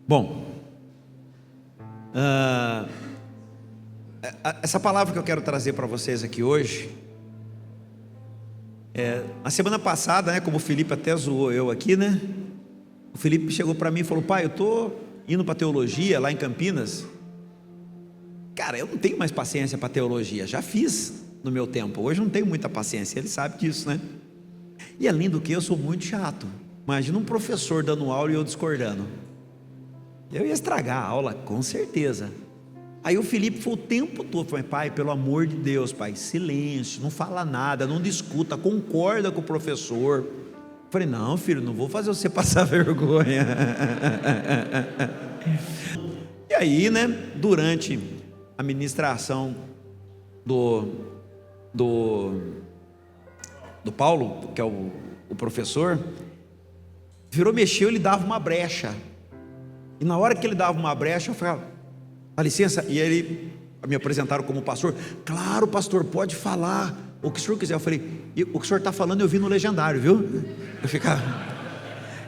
Bom, essa palavra que eu quero trazer para vocês aqui hoje, a semana passada, né, como o Felipe até zoou eu aqui, né? O Felipe chegou para mim e falou: pai, eu estou indo para teologia lá em Campinas. Cara, eu não tenho mais paciência para teologia, já fiz no meu tempo, hoje não tenho muita paciência, ele sabe disso, né? E além do que, eu sou muito chato. Imagina um professor dando aula e eu discordando, eu ia estragar a aula, com certeza. Aí o Felipe foi o tempo todo, falou: pai, pelo amor de Deus, pai, silêncio, não fala nada, não discuta, concorda com o professor. Eu falei: não, filho, não vou fazer você passar vergonha. E aí, né, durante a ministração do Paulo, que é o professor, virou, mexeu, ele dava uma brecha. E na hora que ele dava uma brecha, eu falava: dá licença. E ele me apresentaram como pastor. Claro, pastor, pode falar o que o senhor quiser. Eu falei: o que o senhor está falando eu vi no legendário, viu? Eu ficava.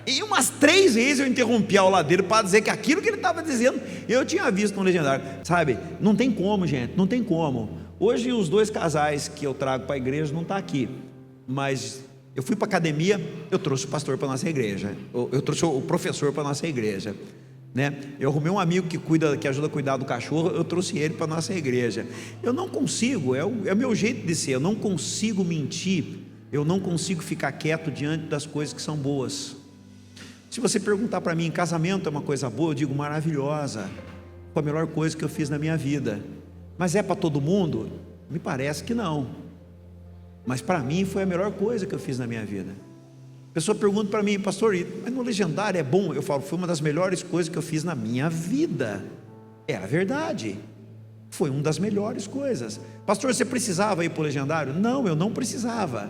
E umas 3 vezes eu interrompi a aula dele para dizer que aquilo que ele estava dizendo eu tinha visto no legendário. Sabe, não tem como, gente, não tem como. Hoje os 2 casais que eu trago para a igreja não estão aqui, mas eu fui para a academia, eu trouxe o pastor para a nossa igreja, eu trouxe o professor para a nossa igreja, né? Eu arrumei um amigo que ajuda a cuidar do cachorro, eu trouxe ele para a nossa igreja. Eu não consigo, é o meu jeito de ser, eu não consigo mentir, eu não consigo ficar quieto diante das coisas que são boas. Se você perguntar para mim, casamento é uma coisa boa, eu digo maravilhosa, foi a melhor coisa que eu fiz na minha vida. Mas é para todo mundo? Me parece que não. Mas para mim foi a melhor coisa que eu fiz na minha vida. A pessoa pergunta para mim: pastor, mas no legendário é bom? Eu falo: foi uma das melhores coisas que eu fiz na minha vida. É a verdade, foi uma das melhores coisas. Pastor, você precisava ir para o legendário? Não, eu não precisava.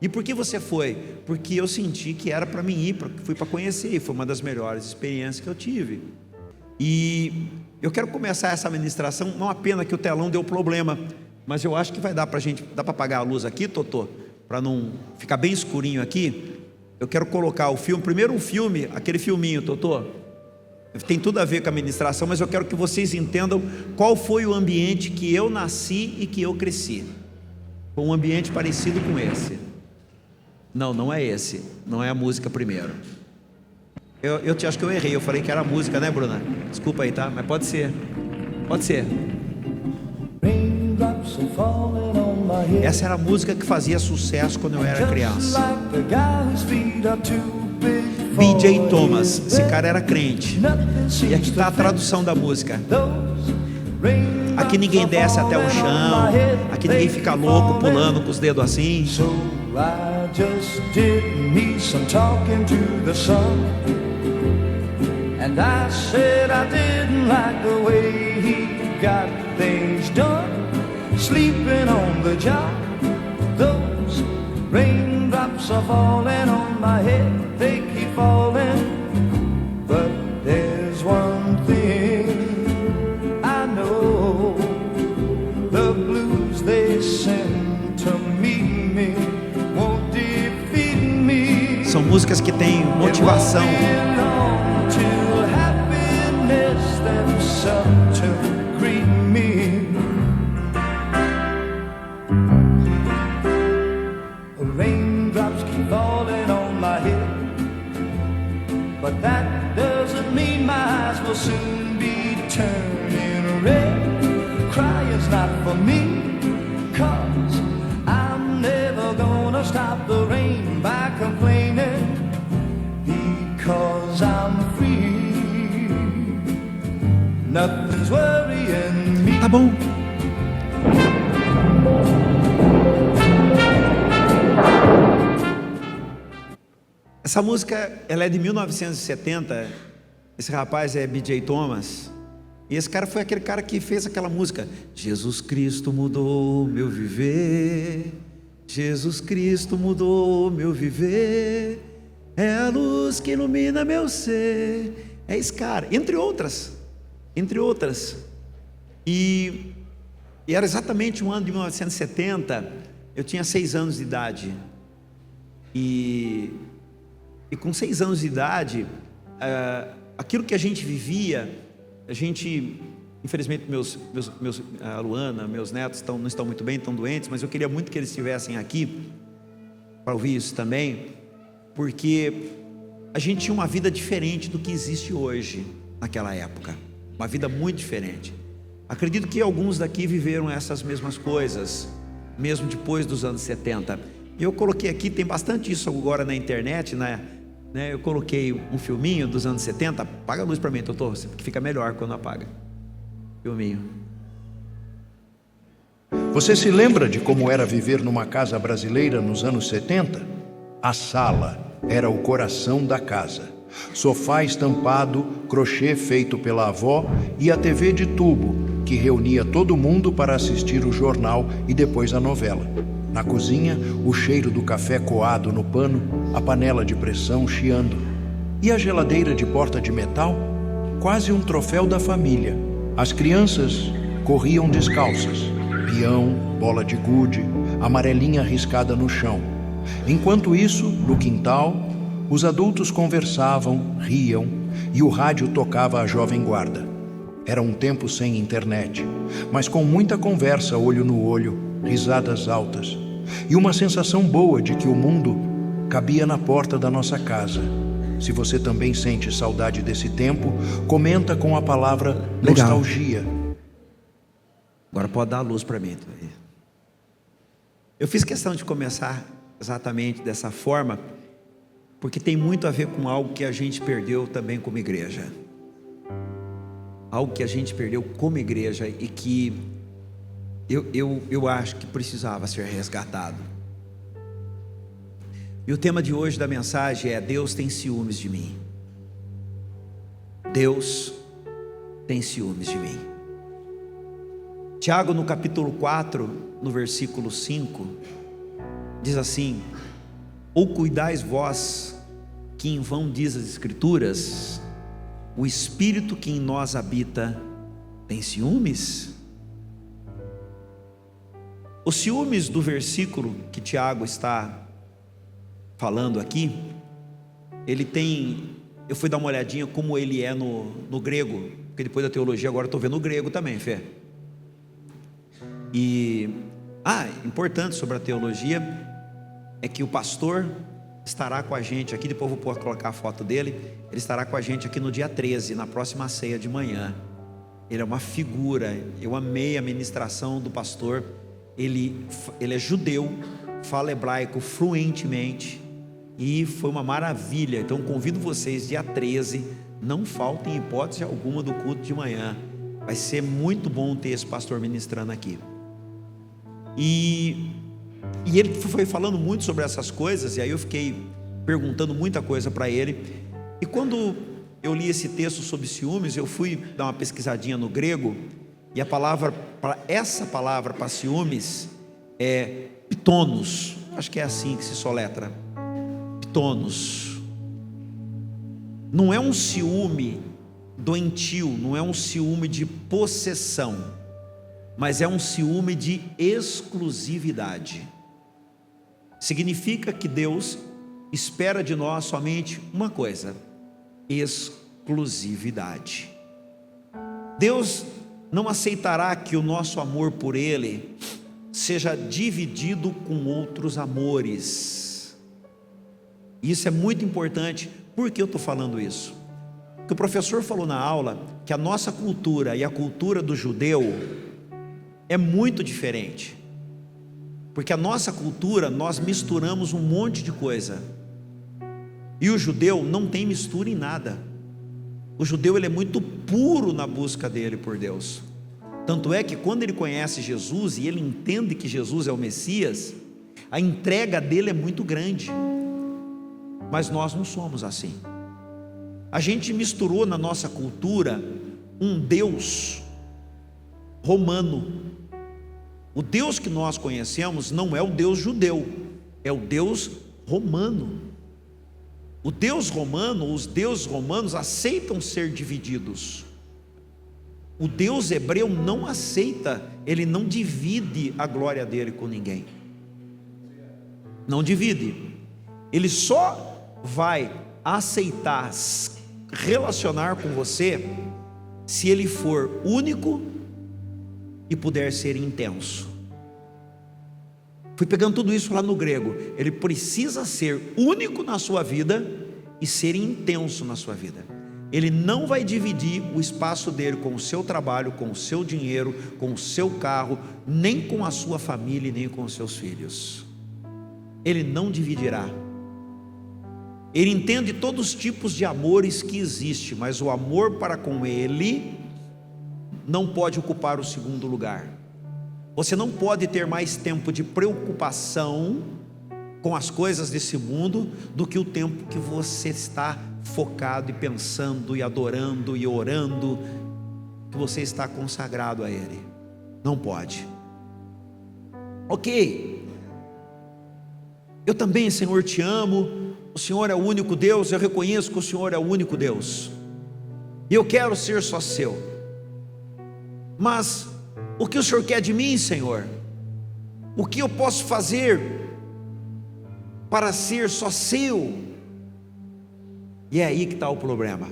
E por que você foi? Porque eu senti que era para mim ir, fui para conhecer, e foi uma das melhores experiências que eu tive. E eu quero começar essa ministração, não a pena que o telão deu problema, mas eu acho que vai dar para a gente, dá para apagar a luz aqui, Totô, para não ficar bem escurinho aqui. Eu quero colocar o filme, primeiro um filme, aquele filminho, Totô, tem tudo a ver com a ministração, mas eu quero que vocês entendam qual foi o ambiente que eu nasci e que eu cresci. Foi um ambiente parecido com esse. Não é esse, não é a música primeiro. Eu acho que eu errei, eu falei que era a música, né, Bruna? Desculpa aí, tá? Mas pode ser. Essa era a música que fazia sucesso quando eu era criança. B.J. Thomas, esse cara era crente. E aqui está a tradução da música. Aqui ninguém desce até o chão, aqui ninguém fica louco pulando com os dedos assim. I just didn't need some talking to the sun, and I said I didn't like the way he got things done, sleeping on the job. Those raindrops are falling on my head, they keep falling, but there's one thing I know, the blues they send to meet me won't defeat me. São músicas que têm motivação. Raindrops keep falling on my head, but that doesn't mean my eyes will soon be turning red. Crying's not for me, 'cause I'm never gonna stop the rain by complaining, because I'm free. Nothing's worrying me. Tá bom. Essa música, ela é de 1970. Esse rapaz é B.J. Thomas. E esse cara foi aquele cara que fez aquela música: Jesus Cristo mudou meu viver, Jesus Cristo mudou meu viver, é a luz que ilumina meu ser. É esse cara, entre outras. E era exatamente o ano de 1970. Eu tinha 6 anos de idade. E com 6 anos de idade, aquilo que a gente vivia, infelizmente a Luana, meus netos não estão muito bem, estão doentes, mas eu queria muito que eles estivessem aqui para ouvir isso também, porque a gente tinha uma vida diferente do que existe hoje naquela época, uma vida muito diferente. Acredito que alguns daqui viveram essas mesmas coisas, mesmo depois dos anos 70. Eu coloquei aqui, tem bastante isso agora na internet, né? Eu coloquei um filminho dos anos 70. Apaga a luz para mim, Totô, que fica melhor quando apaga. Filminho. Você se lembra de como era viver numa casa brasileira nos anos 70? A sala era o coração da casa. Sofá estampado, crochê feito pela avó e a TV de tubo, que reunia todo mundo para assistir o jornal e depois a novela. Na cozinha, o cheiro do café coado no pano, a panela de pressão chiando. E a geladeira de porta de metal? Quase um troféu da família. As crianças corriam descalças. Peão, bola de gude, amarelinha riscada no chão. Enquanto isso, no quintal, os adultos conversavam, riam e o rádio tocava a Jovem Guarda. Era um tempo sem internet, mas com muita conversa olho no olho, risadas altas e uma sensação boa de que o mundo cabia na porta da nossa casa. Se você também sente saudade desse tempo, comenta com a palavra nostalgia. Agora pode dar a luz para mim. Eu fiz questão de começar exatamente dessa forma, porque tem muito a ver com algo que a gente perdeu também como igreja. Algo que a gente perdeu como igreja e que eu acho que precisava ser resgatado. E o tema de hoje da mensagem é: Deus tem ciúmes de mim. Deus tem ciúmes de mim. Tiago, no capítulo 4, no versículo 5, diz assim: ou cuidais vós que em vão diz as Escrituras, o Espírito que em nós habita tem ciúmes? Os ciúmes do versículo que Tiago está falando aqui, ele tem, eu fui dar uma olhadinha como ele é no grego, porque depois da teologia agora estou vendo o grego também, Fê. E, importante sobre a teologia, é que o pastor estará com a gente aqui, depois eu vou colocar a foto dele, ele estará com a gente aqui no dia 13, na próxima ceia de manhã. Ele é uma figura, eu amei a ministração do pastor, ele é judeu, fala hebraico fluentemente, e foi uma maravilha. Então convido vocês, dia 13, não faltem em hipótese alguma do culto de manhã, vai ser muito bom ter esse pastor ministrando aqui. E ele foi falando muito sobre essas coisas, e aí eu fiquei perguntando muita coisa para ele, e quando eu li esse texto sobre ciúmes, eu fui dar uma pesquisadinha no grego, e a palavra, essa palavra para ciúmes é pitonos, acho que é assim que se soletra, pitonos. Não é um ciúme doentio, não é um ciúme de possessão, mas é um ciúme de exclusividade. Significa que Deus espera de nós somente uma coisa: exclusividade. Deus não aceitará que o nosso amor por Ele seja dividido com outros amores. Isso é muito importante. Por que eu estou falando isso? Porque o professor falou na aula que a nossa cultura e a cultura do judeu é muito diferente, porque a nossa cultura, nós misturamos um monte de coisa, e o judeu não tem mistura em nada. O judeu, ele é muito puro na busca dele por Deus, tanto é que quando ele conhece Jesus e ele entende que Jesus é o Messias, a entrega dele é muito grande. Mas nós não somos assim. A gente misturou na nossa cultura um Deus romano. O Deus que nós conhecemos não é o Deus judeu, é o Deus romano. O Deus romano, os deuses romanos aceitam ser divididos. O Deus hebreu não aceita, ele não divide a glória dele com ninguém. Não divide. Ele só vai aceitar relacionar com você se ele for único e puder ser intenso. Fui pegando tudo isso lá no grego. Ele precisa ser único na sua vida e ser intenso na sua vida. Ele não vai dividir o espaço dele com o seu trabalho, com o seu dinheiro, com o seu carro, nem com a sua família, nem com os seus filhos. Ele não dividirá. Ele entende todos os tipos de amores que existem, mas o amor para com ele não pode ocupar o segundo lugar. Você não pode ter mais tempo de preocupação com as coisas desse mundo do que o tempo que você está focado e pensando e adorando e orando, que você está consagrado a Ele. Não pode. Ok, eu também, Senhor, te amo. O Senhor é o único Deus. Eu reconheço que o Senhor é o único Deus e eu quero ser só seu. Mas o que o Senhor quer de mim, Senhor? O que eu posso fazer para ser só seu? E é aí que está o problema.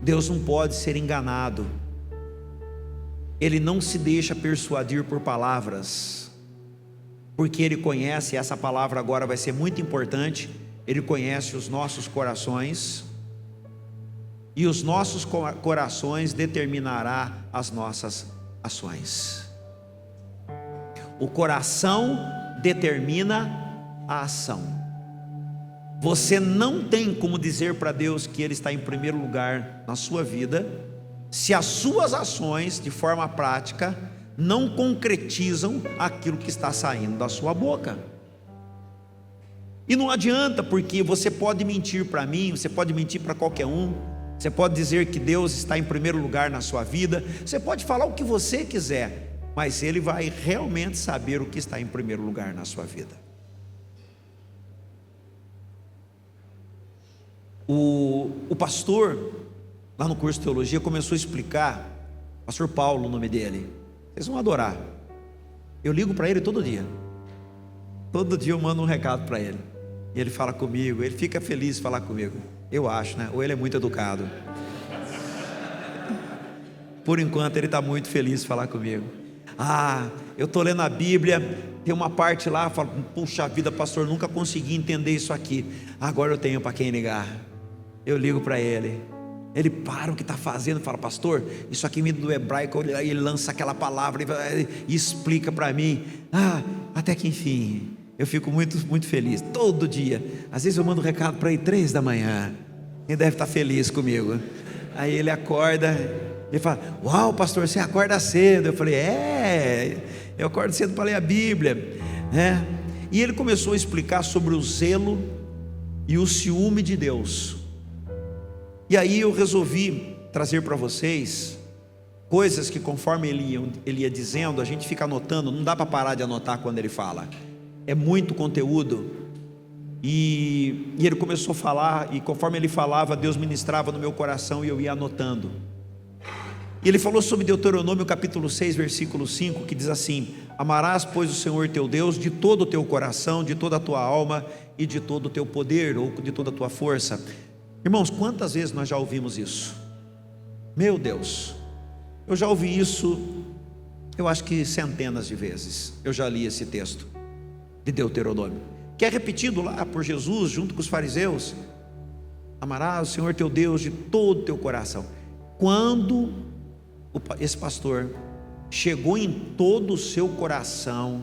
Deus não pode ser enganado. Ele não se deixa persuadir por palavras, porque Ele conhece, essa palavra agora vai ser muito importante, Ele conhece os nossos corações, e os nossos corações determinará as nossas ações. O coração determina a ação. Você não tem como dizer para Deus que Ele está em primeiro lugar na sua vida, se as suas ações, de forma prática, não concretizam aquilo que está saindo da sua boca. E não adianta, porque você pode mentir para mim, você pode mentir para qualquer um, você pode dizer que Deus está em primeiro lugar na sua vida, você pode falar o que você quiser, mas Ele vai realmente saber o que está em primeiro lugar na sua vida. O pastor, lá no curso de teologia, começou a explicar, pastor Paulo, o nome dele, vocês vão adorar. Eu ligo para ele todo dia eu mando um recado para ele, e ele fala comigo, ele fica feliz de falar comigo, eu acho, né? Ou ele é muito educado. Por enquanto ele está muito feliz de falar comigo. Eu estou lendo a Bíblia, tem uma parte lá, eu falo, puxa vida, pastor, nunca consegui entender isso aqui, agora eu tenho para quem ligar. Eu ligo para ele, ele para o que está fazendo, fala, pastor, isso aqui me do hebraico, ele lança aquela palavra e explica para mim, até que enfim, eu fico muito, muito feliz, todo dia. Às vezes eu mando um recado para ele 3 da manhã, ele deve estar feliz comigo. Aí ele acorda, ele fala, uau pastor, você acorda cedo. Eu falei, eu acordo cedo para ler a Bíblia, né? E ele começou a explicar sobre o zelo e o ciúme de Deus. E aí eu resolvi trazer para vocês coisas que, conforme ele ia dizendo, a gente fica anotando, não dá para parar de anotar quando ele fala, é muito conteúdo. E ele começou a falar, e conforme ele falava, Deus ministrava no meu coração e eu ia anotando. E ele falou sobre Deuteronômio capítulo 6, versículo 5, que diz assim: amarás, pois, o Senhor teu Deus de todo o teu coração, de toda a tua alma e de todo o teu poder, ou de toda a tua força. Irmãos, quantas vezes nós já ouvimos isso? Meu Deus, eu já ouvi isso, eu acho que centenas de vezes. Eu já li esse texto de Deuteronômio, que é repetido lá por Jesus junto com os fariseus. Amarás o Senhor teu Deus de todo o teu coração. Quando esse pastor chegou em todo o seu coração,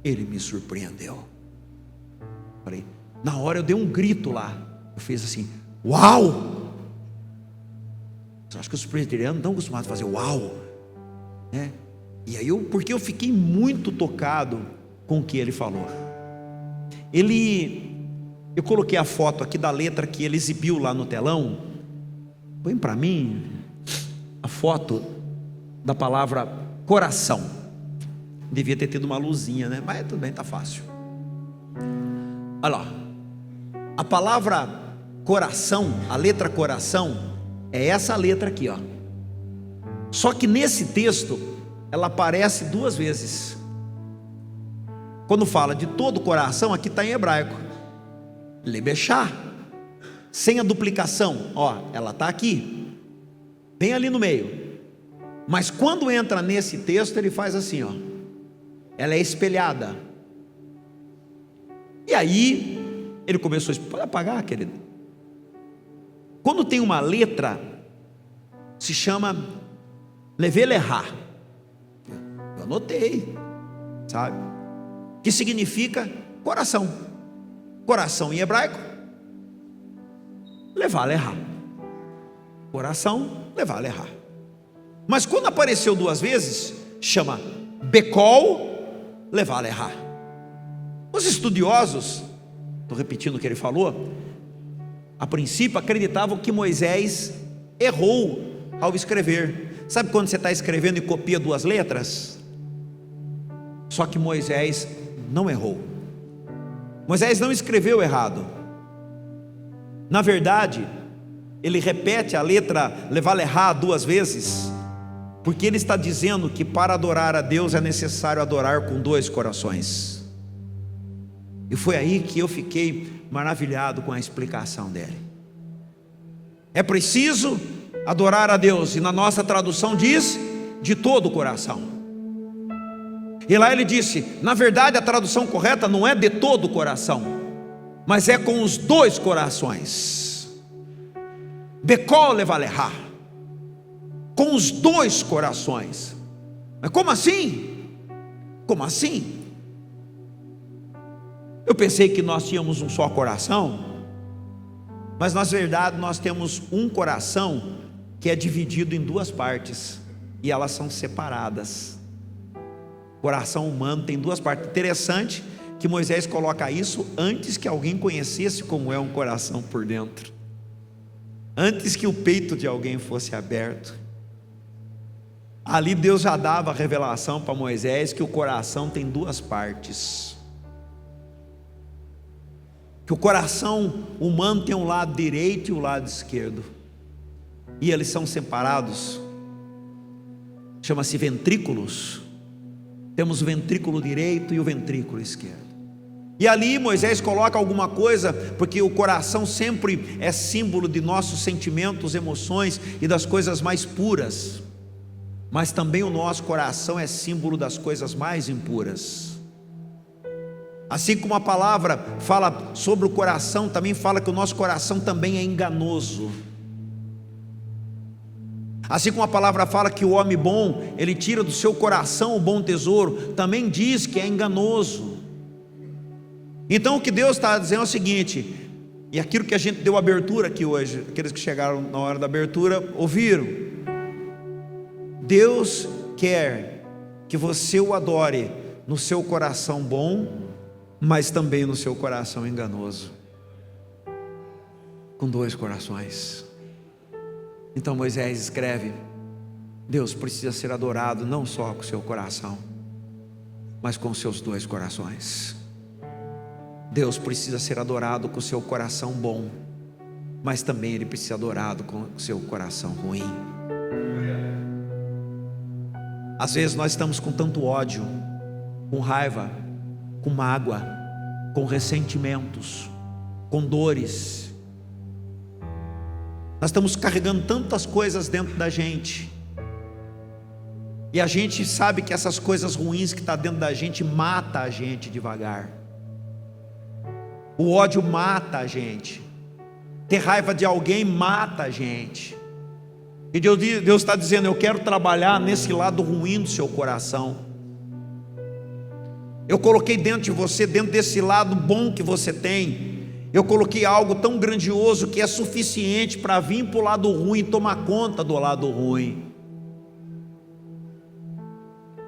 ele me surpreendeu. Falei, na hora eu dei um grito lá, eu fiz assim, uau! Eu acho que os presbiterianos não estão acostumados a fazer uau, né? E aí porque eu fiquei muito tocado com o que ele falou. Eu coloquei a foto aqui da letra que ele exibiu lá no telão. Põe para mim a foto da palavra coração. Devia ter tido uma luzinha, né? Mas tudo bem, tá fácil. Olha lá, a palavra coração, a letra coração, é essa letra aqui, ó. Só que nesse texto ela aparece 2 vezes. Quando fala de todo o coração, aqui está em hebraico, lebechá. sem a duplicação, ó, ela está aqui, bem ali no meio. Mas quando entra nesse texto, ele faz assim, ó, ela é espelhada. E aí ele começou a pode apagar, querido. Quando tem uma letra, se chama levé-lerá. Eu anotei, sabe? Que significa coração. Coração em hebraico, levé-lerá. Coração, levé-lerá. Mas quando apareceu duas vezes, chama Becol, levé-lerá. Os estudiosos, estou repetindo o que ele falou, a princípio acreditavam que Moisés errou ao escrever. Sabe quando você está escrevendo e copia duas letras? Só que Moisés não errou. Moisés não escreveu errado. Na verdade, ele repete a letra levé-lerá duas vezes, porque ele está dizendo que para adorar a Deus é necessário adorar com dois corações. E foi aí que eu fiquei maravilhado com a explicação dele. É preciso adorar a Deus, e na nossa tradução diz de todo o coração. E lá ele disse, na verdade a tradução correta não é de todo o coração, mas é com os dois corações. Becol levé-lerá, com os dois corações. Mas como assim? Como assim? Eu pensei que nós tínhamos um só coração, mas na verdade nós temos um coração que é dividido em duas partes, e elas são separadas. O coração humano tem duas partes. Interessante que Moisés coloca isso antes que alguém conhecesse como é um coração por dentro, antes que o peito de alguém fosse aberto. Ali Deus já dava a revelação para Moisés que o coração tem duas partes, que o coração humano tem um lado direito e o lado esquerdo, e eles são separados, chama-se ventrículos. Temos o ventrículo direito e o ventrículo esquerdo. E ali Moisés coloca alguma coisa, porque o coração sempre é símbolo de nossos sentimentos, emoções e das coisas mais puras, mas também o nosso coração é símbolo das coisas mais impuras. Assim como a palavra fala sobre o coração, também fala que o nosso coração também é enganoso. Assim como a palavra fala que o homem bom, ele tira do seu coração o bom tesouro, também diz que é enganoso. Então o que Deus está dizendo é o seguinte, e aquilo que a gente deu abertura aqui hoje, aqueles que chegaram na hora da abertura, ouviram. Deus quer que você o adore no seu coração bom, mas também no seu coração enganoso, com dois corações. Então Moisés escreve, Deus precisa ser adorado não só com o seu coração, mas com os seus dois corações. Deus precisa ser adorado com o seu coração bom, mas também Ele precisa ser adorado com o seu coração ruim. Às vezes nós estamos com tanto ódio, com raiva, com mágoa, com ressentimentos, com dores. Nós estamos carregando tantas coisas dentro da gente, e a gente sabe que essas coisas ruins que estão dentro da gente mata a gente devagar. O ódio mata a gente, ter raiva de alguém mata a gente. E Deus está dizendo, eu quero trabalhar nesse lado ruim do seu coração. Eu coloquei dentro de você, dentro desse lado bom que você tem, eu coloquei algo tão grandioso que é suficiente para vir para o lado ruim e tomar conta do lado ruim.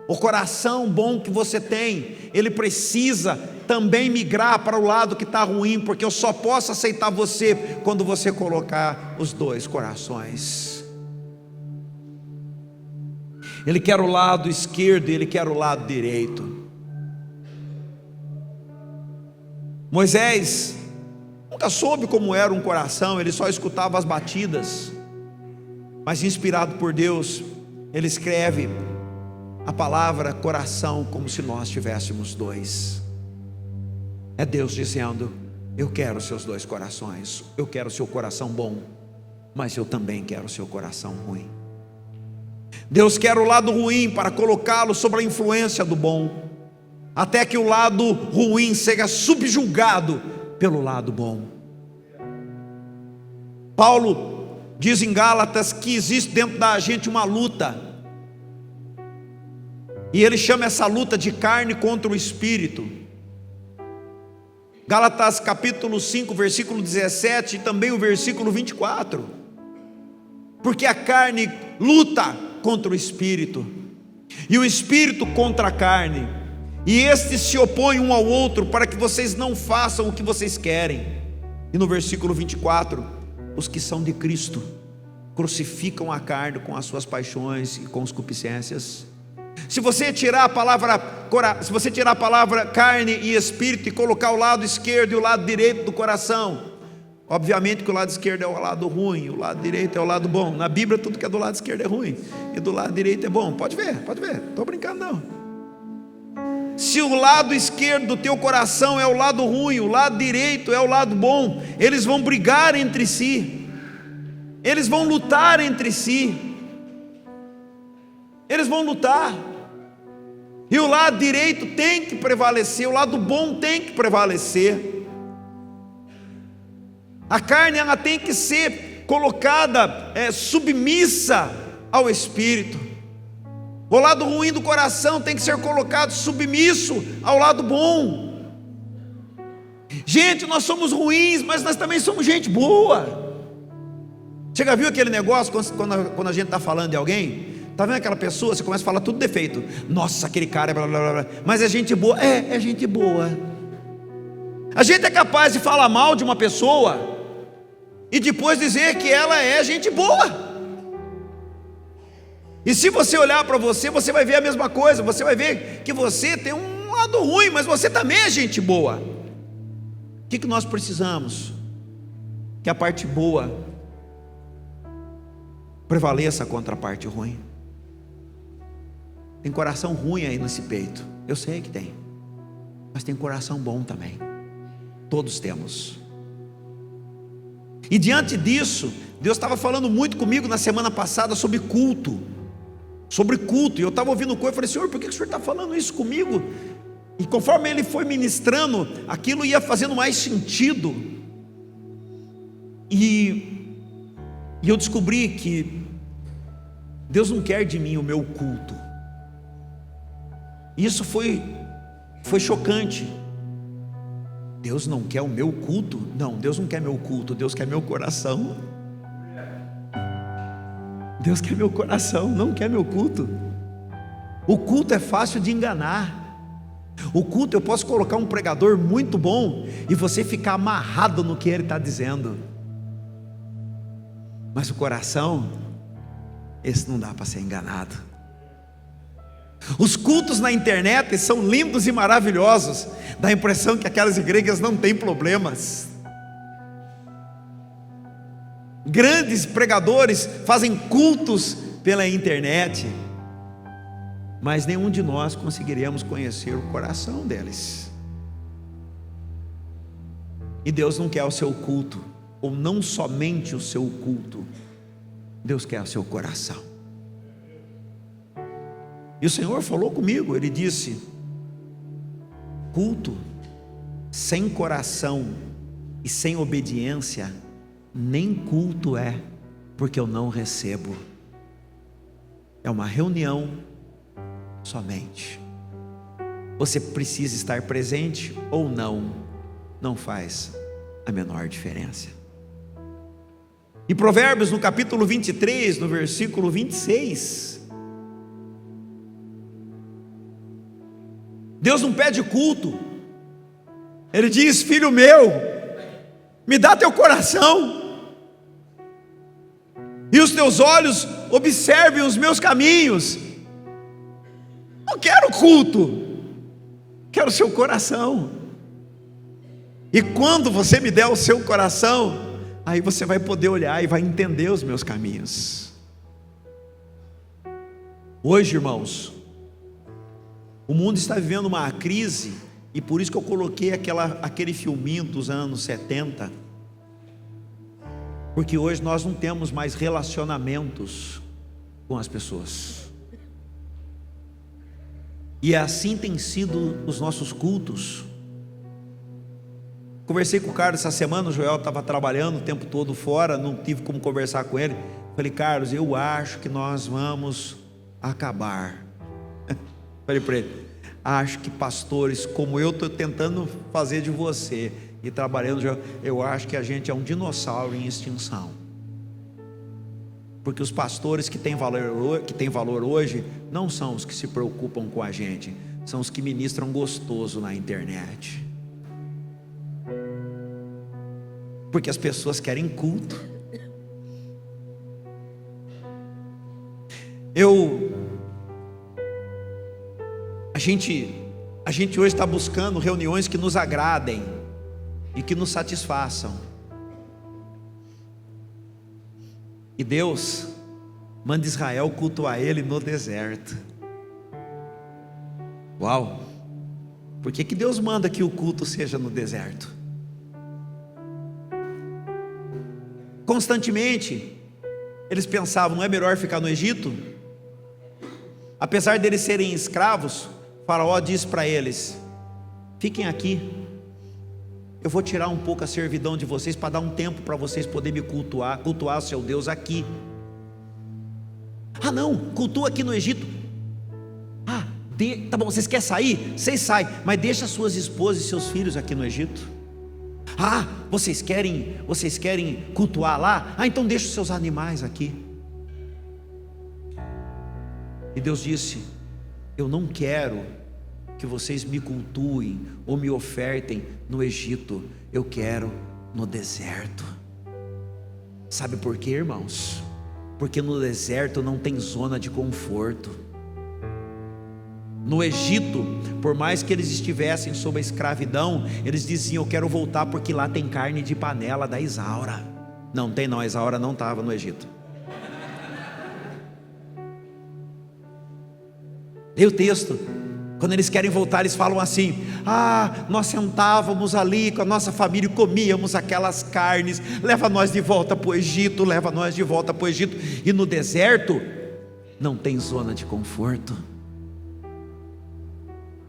O coração bom que você tem, ele precisa também migrar para o lado que está ruim, porque eu só posso aceitar você quando você colocar os dois corações. Ele quer o lado esquerdo e ele quer o lado direito. Moisés nunca soube como era um coração, ele só escutava as batidas, mas inspirado por Deus, ele escreve a palavra coração como se nós tivéssemos dois. É Deus dizendo, Eu quero os seus dois corações. Eu quero o seu coração bom, mas eu também quero o seu coração ruim. Deus quer o lado ruim para colocá-lo sob a influência do bom, até que o lado ruim seja subjugado pelo lado bom. Paulo diz em Gálatas que existe dentro da gente uma luta, e ele chama essa luta de carne contra o espírito. Gálatas capítulo 5, versículo 17 e também o versículo 24. Porque a carne luta contra o espírito, e o espírito contra a carne, e estes se opõem um ao outro, para que vocês não façam o que vocês querem. E no versículo 24, os que são de Cristo crucificam a carne com as suas paixões e concupiscências. Se você tirar a palavra carne e espírito e colocar o lado esquerdo e o lado direito do coração, obviamente que o lado esquerdo é o lado ruim, o lado direito é o lado bom. Na Bíblia tudo que é do lado esquerdo é ruim e do lado direito é bom. Pode ver, estou brincando não. Se o lado esquerdo do teu coração é o lado ruim, o lado direito é o lado bom, eles vão brigar entre si, eles vão lutar entre si, eles vão lutar, e o lado direito tem que prevalecer, o lado bom tem que prevalecer. A carne ela tem que ser colocada submissa ao espírito. O lado ruim do coração tem que ser colocado submisso ao lado bom. Gente, nós somos ruins, mas nós também somos gente boa. Você já viu aquele negócio quando a gente está falando de alguém? Está vendo aquela pessoa, você começa a falar tudo defeito. Nossa, aquele cara, blá, blá, blá, mas é gente boa. É gente boa. A gente é capaz de falar mal de uma pessoa e depois dizer que ela é gente boa. E se você olhar para você, você vai ver a mesma coisa. Você vai ver que você tem um lado ruim, mas você também é gente boa. O que nós precisamos? Que a parte boa prevaleça contra a parte ruim. Tem coração ruim aí nesse peito, eu sei que tem, mas tem coração bom também. Todos temos. E diante disso, Deus estava falando muito comigo na semana passada sobre culto. E eu estava ouvindo coisa, eu falei: Senhor, por que o Senhor está falando isso comigo? E conforme Ele foi ministrando, aquilo ia fazendo mais sentido. E eu descobri que Deus não quer de mim o meu culto. Isso foi chocante. Deus não quer o meu culto? Não, Deus não quer meu culto, Deus quer meu coração. Deus quer meu coração, não quer meu culto. O culto é fácil de enganar. O culto, eu posso colocar um pregador muito bom e você ficar amarrado no que ele está dizendo, mas o coração, esse não dá para ser enganado. Os cultos na internet são lindos e maravilhosos, dá a impressão que aquelas igrejas não têm problemas. Grandes pregadores fazem cultos pela internet, mas nenhum de nós conseguiremos conhecer o coração deles. E Deus não quer o seu culto, ou não somente o seu culto, Deus quer o seu coração. E o Senhor falou comigo, Ele disse: culto sem coração e sem obediência, nem culto é, porque eu não recebo. É uma reunião somente. Você precisa estar presente ou não, não faz a menor diferença. E Provérbios no capítulo 23, no versículo 26, Deus não pede culto, Ele diz: filho meu, me dá teu coração, e os teus olhos observem os meus caminhos. Não quero culto, quero o seu coração. E quando você me der o seu coração, aí você vai poder olhar e vai entender os meus caminhos. Hoje, irmãos, o mundo está vivendo uma crise E por isso que eu coloquei aquele filminho dos anos 70, porque hoje nós não temos mais relacionamentos com as pessoas, e assim tem sido os nossos cultos. Conversei com o Carlos essa semana, o Joel estava trabalhando o tempo todo fora, não tive como conversar com ele. Falei: Carlos, eu acho que nós vamos acabar. Falei para ele: acho que pastores como eu estou tentando fazer de você e trabalhando, eu acho que a gente é um dinossauro em extinção. Porque os pastores que têm valor hoje não são os que se preocupam com a gente, são os que ministram gostoso na internet. Porque as pessoas querem culto. A gente hoje está buscando reuniões que nos agradem e que nos satisfaçam. E Deus manda Israel cultuar Ele no deserto. Uau! Por que Deus manda que o culto seja no deserto? Constantemente eles pensavam: não é melhor ficar no Egito? Apesar deles serem escravos, Faraó disse para eles: fiquem aqui, eu vou tirar um pouco a servidão de vocês para dar um tempo para vocês poderem me cultuar o seu Deus aqui. Ah não, cultua aqui no Egito. Tá bom, vocês querem sair? Vocês saem, mas deixa suas esposas e seus filhos aqui no Egito. Vocês querem cultuar lá? Então deixa os seus animais aqui. E Deus disse: eu não quero que vocês me cultuem ou me ofertem no Egito, eu quero no deserto. Sabe por quê, irmãos? Porque no deserto não tem zona de conforto. No Egito, por mais que eles estivessem sob a escravidão, eles diziam: eu quero voltar porque lá tem carne de panela da Isaura. Não tem não, a Isaura não estava no Egito. Leia o texto. Quando eles querem voltar, eles falam assim: nós sentávamos ali com a nossa família e comíamos aquelas carnes, leva nós de volta para o Egito, leva nós de volta para o Egito. E no deserto não tem zona de conforto.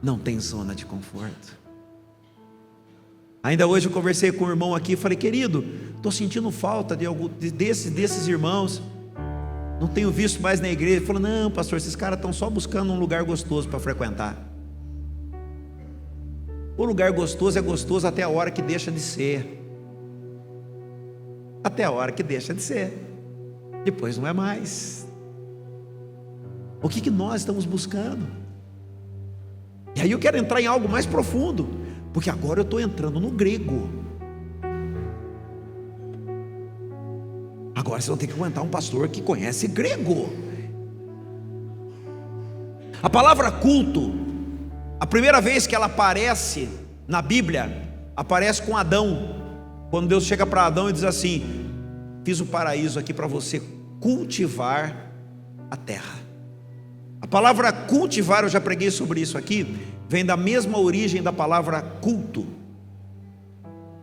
Não tem zona de conforto. Ainda hoje eu conversei com um irmão aqui e falei: querido, estou sentindo falta desses irmãos, não tenho visto mais na igreja. Ele falou: não, pastor, esses caras estão só buscando um lugar gostoso para frequentar. O lugar gostoso é gostoso até a hora que deixa de ser. Até a hora que deixa de ser. Depois não é mais. O que nós estamos buscando? E aí eu quero entrar em algo mais profundo, porque agora eu estou entrando no grego. Agora vocês vão ter que aguentar um pastor que conhece grego. A palavra culto, a primeira vez que ela aparece na Bíblia, aparece com Adão. Quando Deus chega para Adão e diz assim: fiz o paraíso aqui para você cultivar a terra. A palavra cultivar, eu já preguei sobre isso aqui, vem da mesma origem da palavra culto.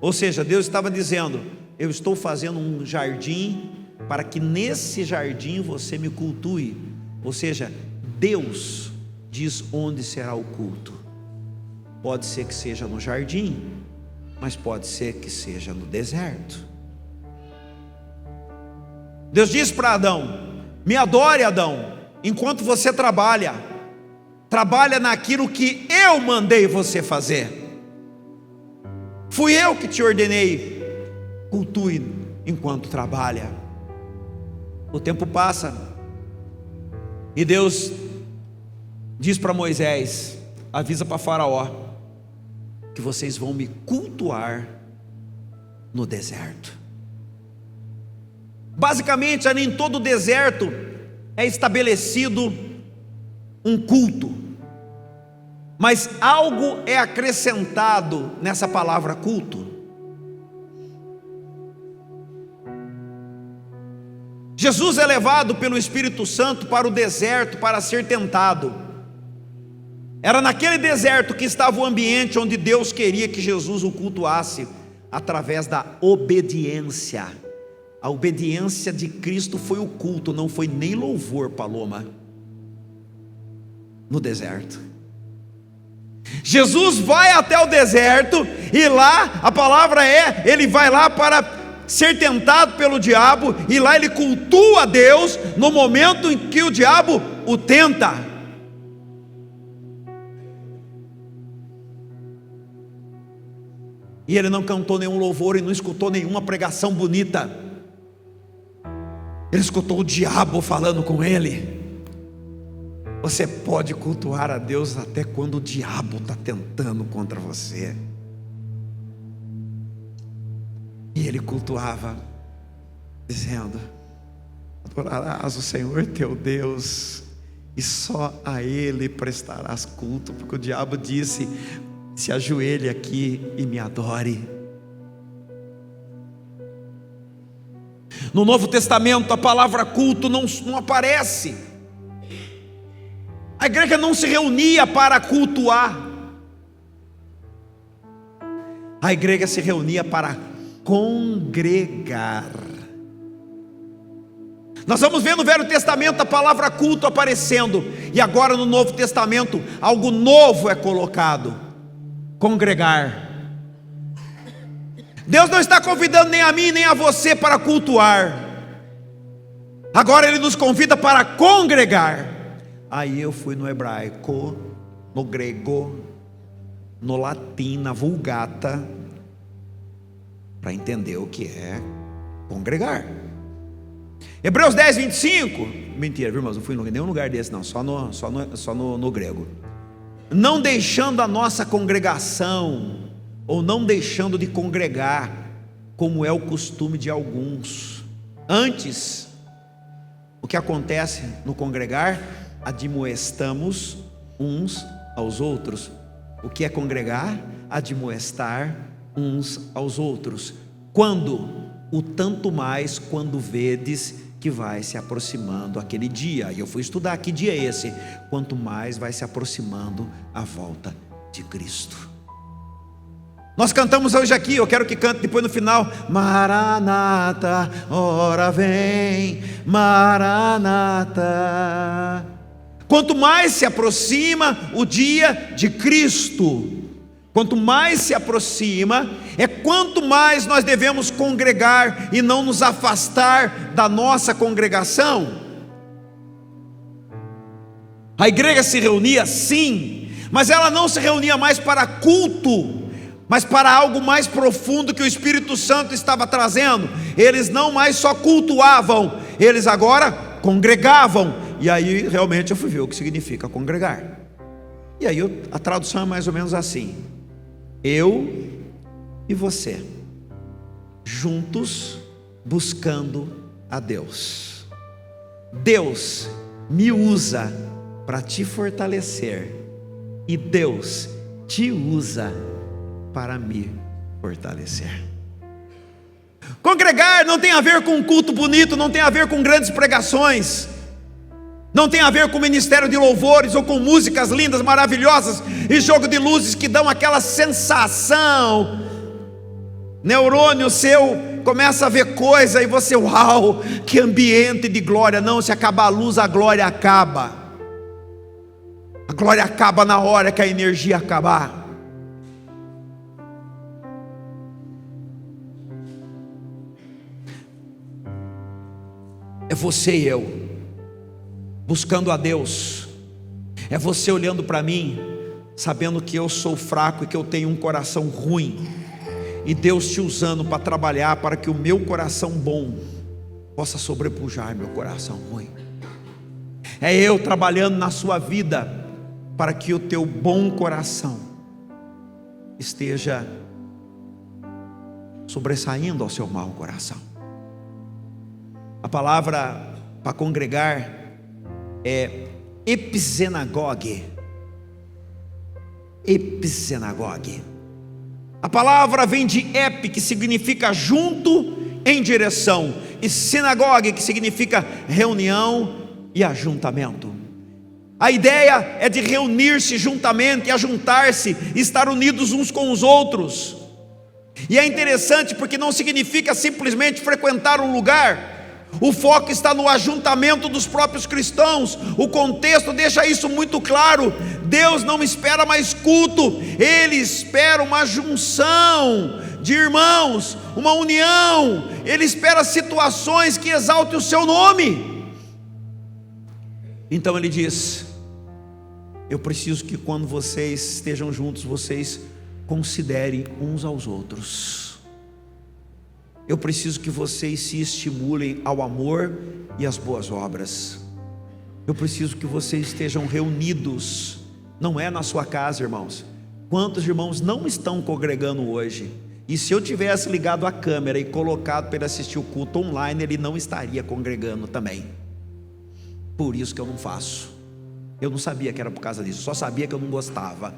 Ou seja, Deus estava dizendo: eu estou fazendo um jardim para que nesse jardim você me cultue. Ou seja, Deus diz onde será o culto. Pode ser que seja no jardim, mas pode ser que seja no deserto. Deus diz para Adão: me adore, Adão, enquanto você trabalha naquilo que eu mandei você fazer. Fui eu que te ordenei, cultue enquanto trabalha. O tempo passa e Deus diz para Moisés: avisa para Faraó que vocês vão me cultuar no deserto. Basicamente, ali em todo o deserto é estabelecido um culto, mas algo é acrescentado nessa palavra culto. Jesus é levado pelo Espírito Santo para o deserto para ser tentado. Era naquele deserto que estava o ambiente onde Deus queria que Jesus o cultuasse, através da obediência. A obediência de Cristo foi o culto, não foi nem louvor, Paloma, no deserto. Jesus vai até o deserto, e lá, a palavra ele vai lá para ser tentado pelo diabo, e lá ele cultua a Deus, no momento em que o diabo o tenta. E ele não cantou nenhum louvor, e não escutou nenhuma pregação bonita. Ele escutou o diabo falando com ele. Você pode cultuar a Deus até quando o diabo está tentando contra você. E ele cultuava, dizendo: adorarás o Senhor teu Deus, e só a Ele prestarás culto, porque o diabo disse: se ajoelhe aqui e me adore. No Novo Testamento a palavra culto não aparece. A igreja não se reunia para cultuar, a igreja se reunia para congregar. Nós vamos ver no Velho Testamento a palavra culto aparecendo, e agora no Novo Testamento algo novo é colocado: congregar. Deus não está convidando nem a mim nem a você para cultuar, agora Ele nos convida para congregar. Aí eu fui no hebraico, no grego, no latim, na Vulgata, para entender o que é congregar. Hebreus 10, 25, mentira, viu, irmãos, não fui em nenhum lugar desse não, só no grego. Não deixando a nossa congregação, ou não deixando de congregar, como é o costume de alguns. Antes, o que acontece no congregar? Admoestamos uns aos outros. O que é congregar? Admoestar uns aos outros. Quando? O tanto mais quando vedes que vai se aproximando aquele dia. E eu fui estudar que dia é esse. Quanto mais vai se aproximando a volta de Cristo. Nós cantamos hoje aqui, eu quero que cante depois no final: Maranata, ora vem, Maranata. Quanto mais se aproxima o dia de Cristo, quanto mais se aproxima, quanto mais nós devemos congregar e não nos afastar da nossa congregação. A igreja se reunia sim, mas ela não se reunia mais para culto, mas para algo mais profundo que o Espírito Santo estava trazendo. Eles não mais só cultuavam, eles agora congregavam. E aí realmente eu fui ver o que significa congregar. E aí a tradução é mais ou menos assim: eu e você, juntos, buscando a Deus. Deus me usa para te fortalecer, e Deus te usa para me fortalecer. Congregar não tem a ver com um culto bonito, não tem a ver com grandes pregações, não tem a ver com ministério de louvores ou com músicas lindas, maravilhosas e jogo de luzes que dão aquela sensação. Neurônio seu começa a ver coisa e você, uau, que ambiente de glória. Não, se acabar a luz, a glória acaba. A glória acaba na hora que a energia acabar. É você e eu buscando a Deus. É você olhando para mim, sabendo que eu sou fraco e que eu tenho um coração ruim, e Deus te usando para trabalhar para que o meu coração bom possa sobrepujar meu coração ruim. É eu trabalhando na sua vida para que o teu bom coração esteja sobressaindo ao seu mau coração. A palavra para congregar é episenagogue. Episenagogue. A palavra vem de epi, que significa junto em direção, e sinagogue, que significa reunião e ajuntamento. A ideia é de reunir-se juntamente, ajuntar-se, estar unidos uns com os outros. E é interessante porque não significa simplesmente frequentar um lugar. O foco está no ajuntamento dos próprios cristãos. O contexto deixa isso muito claro. Deus não espera mais culto, Ele espera uma junção de irmãos, uma união. Ele espera situações que exaltem o seu nome. Então Ele diz: eu preciso que quando vocês estejam juntos, vocês considerem uns aos outros. Eu preciso que vocês se estimulem ao amor e às boas obras. Eu preciso que vocês estejam reunidos. Não é na sua casa, irmãos. Quantos irmãos não estão congregando hoje? E se eu tivesse ligado a câmera e colocado para ele assistir o culto online, ele não estaria congregando também. Por isso que eu não faço. Eu não sabia que era por causa disso, só sabia que eu não gostava.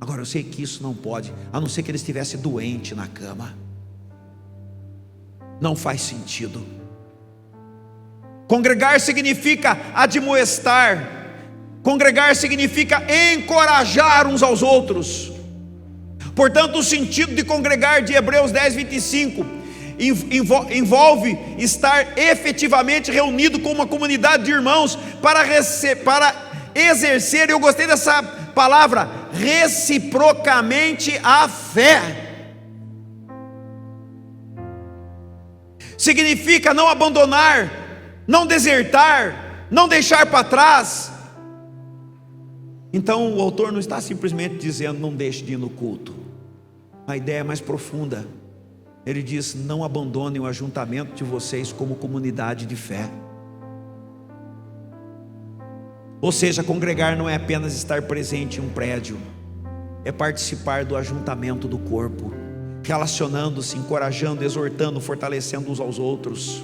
Agora eu sei que isso não pode, a não ser que ele estivesse doente na cama. Não faz sentido. Congregar significa admoestar. Congregar significa encorajar uns aos outros. Portanto, o sentido de congregar de Hebreus 10, 25 envolve estar efetivamente reunido com uma comunidade de irmãos para exercer, eu gostei dessa palavra, reciprocamente a fé. Significa não abandonar, não desertar, não deixar para trás. Então o autor não está simplesmente dizendo não deixe de ir no culto. A ideia é mais profunda. Ele diz: não abandonem o ajuntamento de vocês como comunidade de fé. Ou seja, congregar não é apenas estar presente em um prédio, é participar do ajuntamento do corpo, relacionando-se, encorajando, exortando, fortalecendo uns aos outros.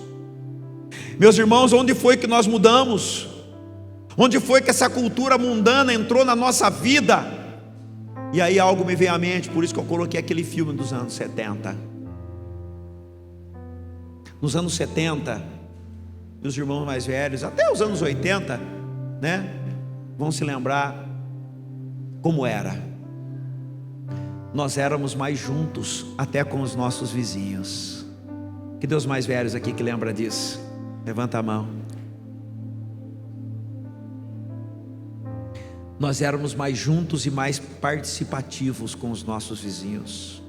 Meus irmãos, onde foi que nós mudamos? Onde foi que essa cultura mundana entrou na nossa vida? E aí algo me veio à mente, por isso que eu coloquei aquele filme dos anos 70. Nos anos 70, meus irmãos mais velhos, até os anos 80, né, vão se lembrar como era. Nós éramos mais juntos até com os nossos vizinhos. Que Deus mais velhos aqui que lembra disso? Levanta a mão. Nós éramos mais juntos e mais participativos com os nossos vizinhos.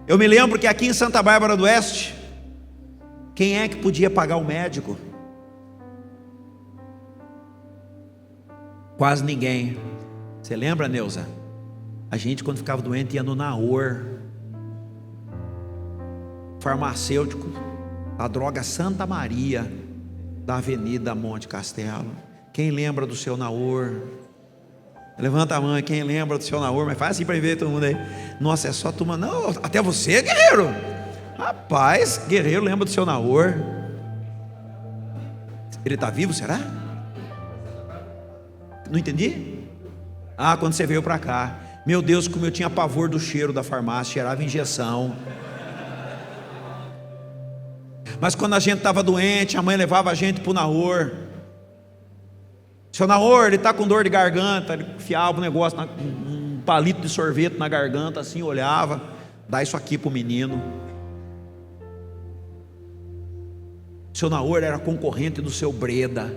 Eu me lembro que aqui em Santa Bárbara do Oeste, quem é que podia pagar o médico? Quase ninguém. Você lembra, Neuza? A gente, quando ficava doente, ia no Naor, farmacêutico, a droga Santa Maria, da Avenida Monte Castelo. Quem lembra do seu Naor? Levanta a mão, quem lembra do seu Naor? Mas faz assim para ver todo mundo aí. Nossa, é só turma. Não, até você, guerreiro. Rapaz, guerreiro lembra do seu Naor. Ele está vivo, será? Não entendi? Ah, quando você veio para cá. Meu Deus, como eu tinha pavor do cheiro da farmácia, cheirava injeção. Mas quando a gente estava doente, a mãe levava a gente para o Naor. Seu Naor, ele está com dor de garganta, ele enfiava um negócio, um palito de sorvete na garganta, assim, olhava, dá isso aqui para o menino. Seu Naor era concorrente do seu Breda,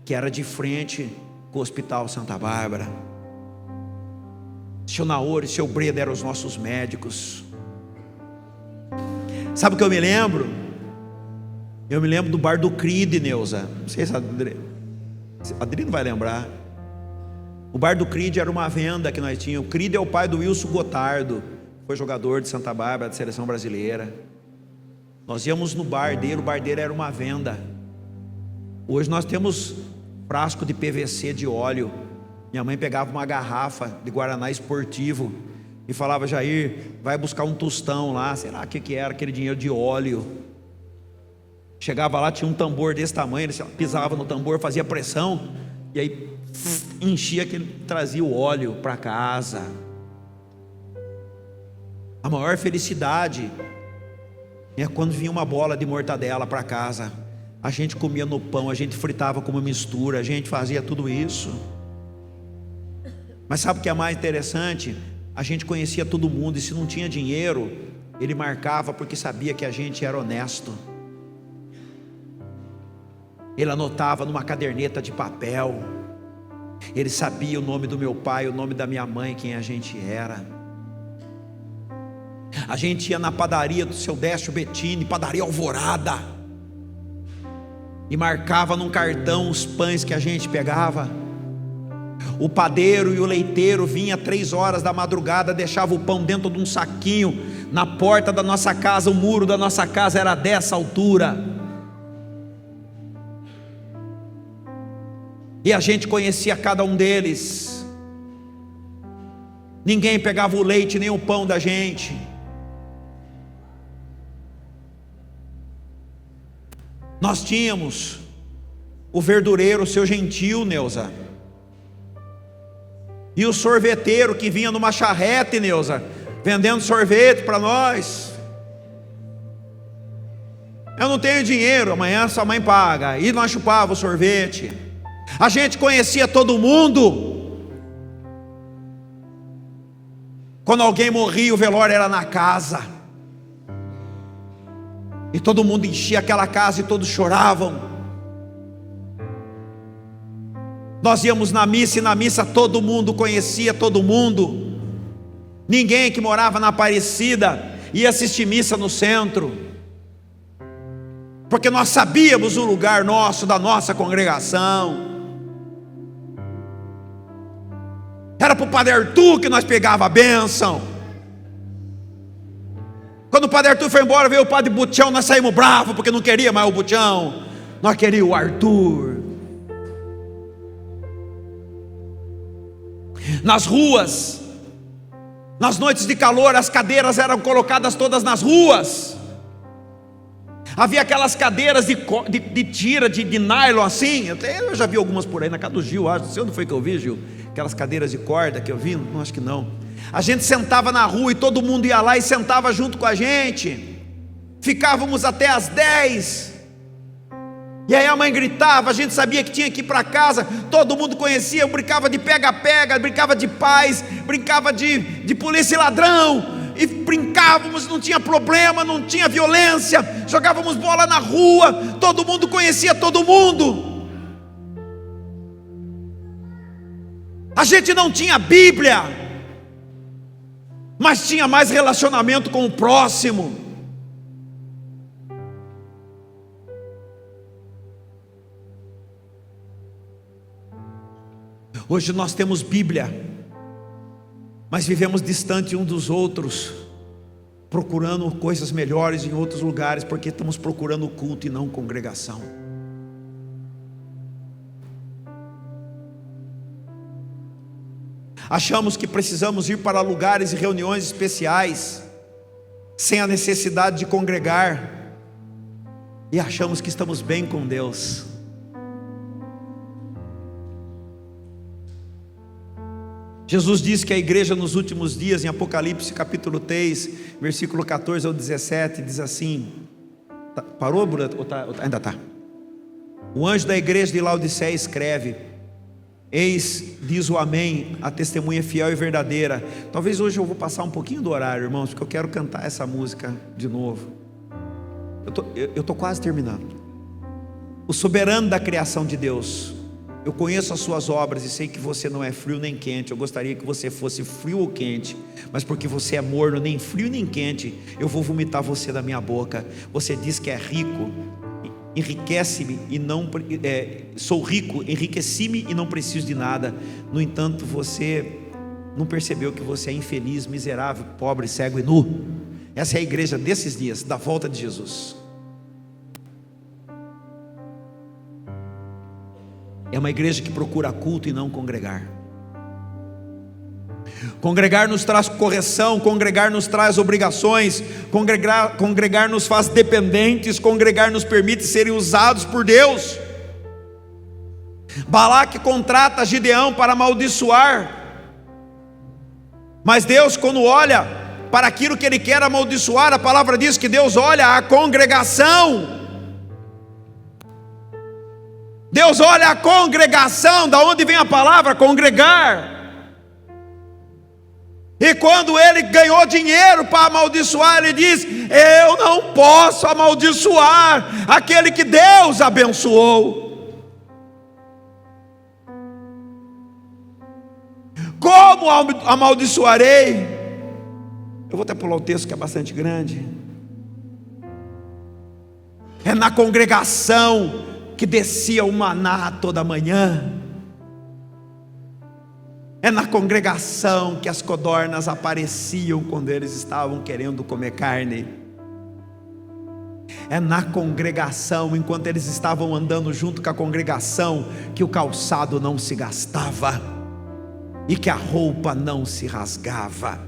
que era de frente com o Hospital Santa Bárbara. Seu Naor e seu Breda eram os nossos médicos. Sabe o que eu me lembro? Eu me lembro do bar do Cride, Neuza. Não sei se a Adri não vai lembrar. O bar do Cride era uma venda que nós tínhamos. O Cride é o pai do Wilson Gotardo, foi jogador de Santa Bárbara, de seleção brasileira. Nós íamos no bar dele, o bar dele era uma venda. Hoje nós temos frasco de PVC de óleo. Minha mãe pegava uma garrafa de Guaraná esportivo e falava: Jair, vai buscar um tostão lá, sei lá o que era, aquele dinheiro de óleo. Chegava lá, tinha um tambor desse tamanho, ele pisava no tambor, fazia pressão, e aí enchia, que ele trazia o óleo para casa. A maior felicidade é quando vinha uma bola de mortadela para casa. A gente comia no pão, a gente fritava com uma mistura, a gente fazia tudo isso. Mas sabe o que é mais interessante? A gente conhecia todo mundo, e se não tinha dinheiro, ele marcava porque sabia que a gente era honesto. Ele anotava numa caderneta de papel. Ele sabia o nome do meu pai, o nome da minha mãe, quem a gente era. A gente ia na padaria do seu Décio Bettini, padaria Alvorada, e marcava num cartão os pães que a gente pegava. O padeiro e o leiteiro vinha 3 horas da madrugada, deixava o pão dentro de um saquinho na porta da nossa casa. O muro da nossa casa era dessa altura, e a gente conhecia cada um deles. Ninguém pegava o leite nem o pão da gente. Nós tínhamos o verdureiro, o seu Gentil, Neuza, e o sorveteiro que vinha numa charrete, Neuza, vendendo sorvete para nós. Eu não tenho dinheiro, amanhã sua mãe paga. E nós chupávamos o sorvete. A gente conhecia todo mundo. Quando alguém morria, o velório era na casa, e todo mundo enchia aquela casa e todos choravam. Nós íamos na missa, e na missa todo mundo conhecia todo mundo. Ninguém que morava na Aparecida ia assistir missa no centro, porque nós sabíamos o lugar nosso, da nossa congregação. Era para o Padre Arthur que nós pegava a bênção. Quando o Padre Arthur foi embora, veio o Padre Butião, nós saímos bravos, porque não queria mais o Butião, nós queríamos o Arthur. Nas ruas, nas noites de calor, as cadeiras eram colocadas todas nas ruas. Havia aquelas cadeiras de tira, de nylon assim. Eu já vi algumas por aí, na casa do Gil, acho. Não sei onde foi que eu vi, Gil. Aquelas cadeiras de corda que eu vi, não, acho que não. A gente sentava na rua e todo mundo ia lá e sentava junto com a gente. Ficávamos até às 10. E aí a mãe gritava, a gente sabia que tinha que ir para casa. Todo mundo conhecia, brincava de pega-pega, brincava de paz, brincava de polícia e ladrão. E brincávamos, não tinha problema, não tinha violência. Jogávamos bola na rua, todo mundo conhecia todo mundo. A gente não tinha Bíblia, mas tinha mais relacionamento com o próximo. Hoje nós temos Bíblia, mas vivemos distante um dos outros, procurando coisas melhores em outros lugares, porque estamos procurando culto e não congregação. Achamos que precisamos ir para lugares e reuniões especiais, sem a necessidade de congregar, e achamos que estamos bem com Deus. Jesus disse que a igreja nos últimos dias, em Apocalipse capítulo 3, versículo 14 ao 17, diz assim: parou, Bruna? Ainda está. O anjo da igreja de Laodiceia escreve: eis, diz o Amém, a testemunha fiel e verdadeira. Talvez hoje eu vou passar um pouquinho do horário, irmãos, porque eu quero cantar essa música de novo. Eu estou quase terminando. O soberano da criação de Deus, eu conheço as suas obras e sei que você não é frio nem quente. Eu gostaria que você fosse frio ou quente, mas porque você é morno, nem frio nem quente, eu vou vomitar você da minha boca. Você diz que é rico, enriquece-me e não sou rico, enriqueci-me e não preciso de nada. No entanto, você não percebeu que você é infeliz, miserável, pobre, cego e nu. Essa é a igreja desses dias, da volta de Jesus. É uma igreja que procura culto e não congregar. Congregar nos traz correção, congregar nos traz obrigações, congregar nos faz dependentes, congregar nos permite serem usados por Deus. Balaque contrata Gideão para amaldiçoar, mas Deus, quando olha para aquilo que ele quer amaldiçoar, a palavra diz que Deus olha a congregação. Deus olha a congregação, da onde vem a palavra congregar. E quando ele ganhou dinheiro para amaldiçoar, ele diz: eu não posso amaldiçoar aquele que Deus abençoou. Como amaldiçoarei? Eu vou até pular o texto que é bastante grande. É na congregação que descia o maná toda manhã. É na congregação que as codornas apareciam quando eles estavam querendo comer carne. É na congregação, enquanto eles estavam andando junto com a congregação, que o calçado não se gastava e que a roupa não se rasgava.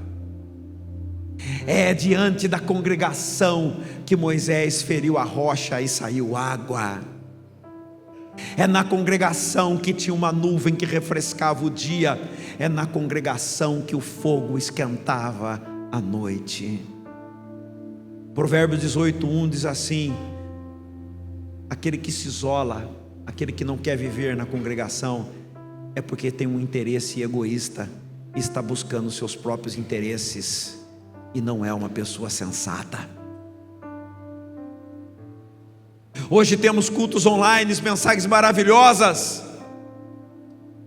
É diante da congregação que Moisés feriu a rocha e saiu água. É na congregação que tinha uma nuvem que refrescava o dia. É na congregação que o fogo esquentava a noite. Provérbios 18:1 diz assim: aquele que se isola, aquele que não quer viver na congregação, é porque tem um interesse egoísta, está buscando seus próprios interesses e não é uma pessoa sensata. Hoje temos cultos online, mensagens maravilhosas,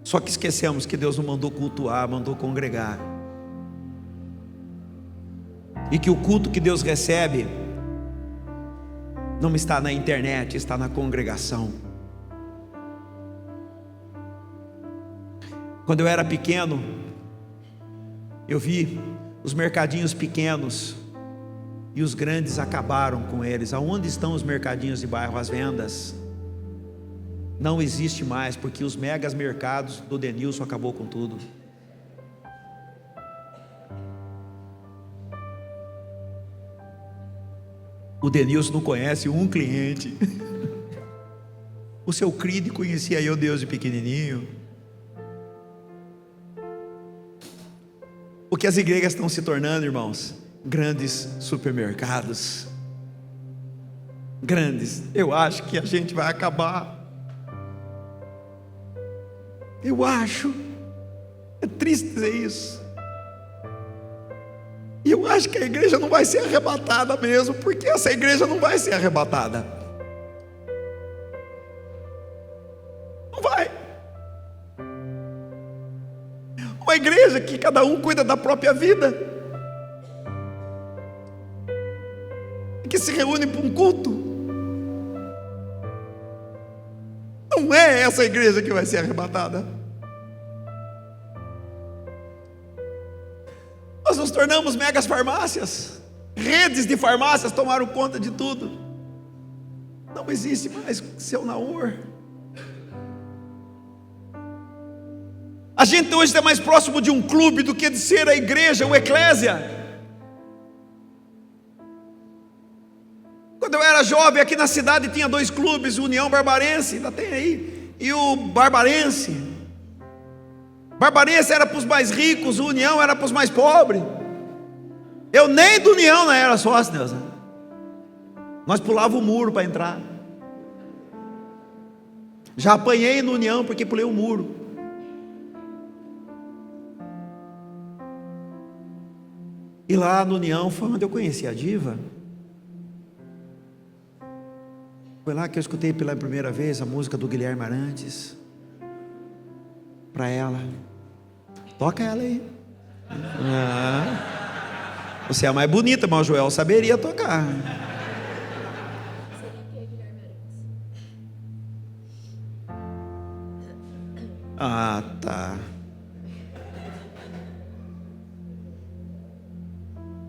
só que esquecemos que Deus não mandou cultuar, mandou congregar. E que o culto que Deus recebe não está na internet, está na congregação. Quando eu era pequeno, eu vi os mercadinhos pequenos, e os grandes acabaram com eles. Aonde estão os mercadinhos de bairro? As vendas não existe mais, porque os megas mercados do Denilson acabou com tudo. O Denilson não conhece um cliente. O seu Cride conhecia eu, Deus, de pequenininho. O que as igrejas estão se tornando, irmãos? Grandes supermercados. Grandes. Eu acho que a gente vai acabar. Eu acho. É triste dizer isso. E eu acho que a igreja não vai ser arrebatada mesmo, porque essa igreja não vai ser arrebatada. Não vai. Uma igreja que cada um cuida da própria vida, que se reúne para um culto. Não é essa igreja que vai ser arrebatada. Nós nos tornamos megas farmácias. Redes de farmácias tomaram conta de tudo. Não existe mais seu Naor. A gente hoje está mais próximo de um clube do que de ser a igreja, o eclésia. Quando eu era jovem, aqui na cidade tinha 2 clubes, o União Barbarense, ainda tem aí, e o Barbarense. Barbarense era para os mais ricos, o União era para os mais pobres. Eu nem do União não era sócio, Deus. Nós pulávamos o muro para entrar. Já apanhei no União porque pulei o muro. E lá no União foi onde eu conheci a diva. Foi lá que eu escutei pela primeira vez a música do Guilherme Arantes. Para ela. Toca ela aí. Você é a mais bonita, mas o Joel saberia tocar. Ah, tá.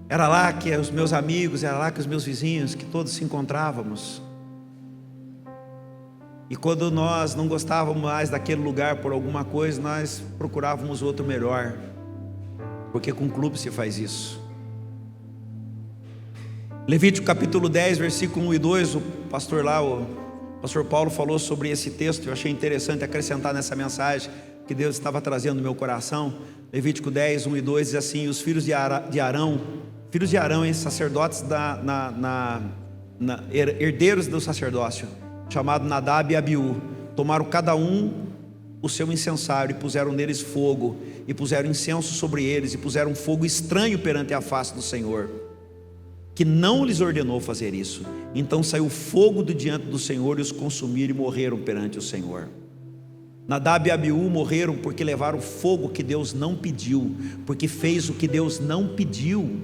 Era lá que os meus amigos, era lá que os meus vizinhos, que todos se encontrávamos. E quando nós não gostávamos mais daquele lugar por alguma coisa, nós procurávamos outro melhor, porque com o clube se faz isso. Levítico capítulo 10, versículo 1 e 2, o pastor Paulo falou sobre esse texto. Eu achei interessante acrescentar nessa mensagem que Deus estava trazendo no meu coração. Levítico 10, 1 e 2 diz assim: os filhos de Arão, sacerdotes herdeiros do sacerdócio, chamado Nadab e Abiú, tomaram cada um o seu incensário e puseram neles fogo, e puseram incenso sobre eles, e puseram fogo estranho perante a face do Senhor, que não lhes ordenou fazer isso. Então saiu fogo de diante do Senhor e os consumiram, e morreram perante o Senhor. Nadab e Abiú morreram porque levaram fogo que Deus não pediu, porque fez o que Deus não pediu.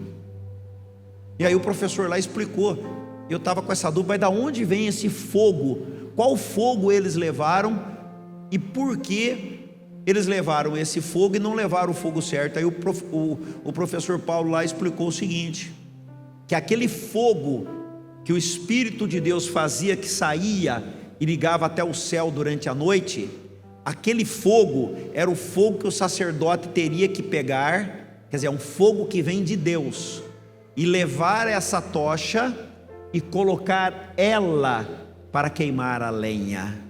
E aí o professor lá explicou, eu estava com essa dúvida, mas da onde vem esse fogo? Qual fogo eles levaram? E por que eles levaram esse fogo e não levaram o fogo certo? Aí o professor Paulo lá explicou o seguinte, que aquele fogo que o Espírito de Deus fazia, que saía e ligava até o céu durante a noite, aquele fogo era o fogo que o sacerdote teria que pegar, quer dizer, é um fogo que vem de Deus, e levar essa tocha e colocar ela para queimar a lenha.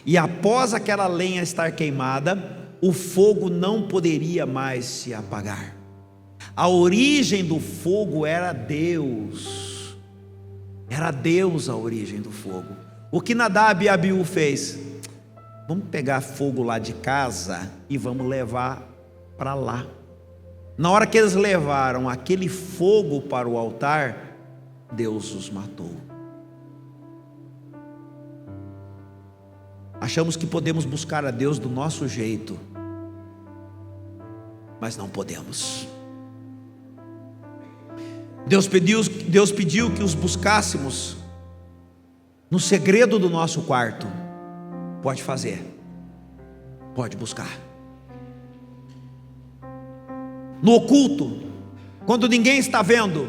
E após aquela lenha estar queimada, o fogo não poderia mais se apagar. A origem do fogo era Deus. Era Deus a origem do fogo. O que Nadab e Abiú fez? Vamos pegar fogo lá de casa e vamos levar para lá. Na hora que eles levaram aquele fogo para o altar, Deus os matou. Achamos que podemos buscar a Deus do nosso jeito, mas não podemos. Deus pediu que os buscássemos no segredo do nosso quarto. Pode fazer, pode buscar. No oculto, quando ninguém está vendo,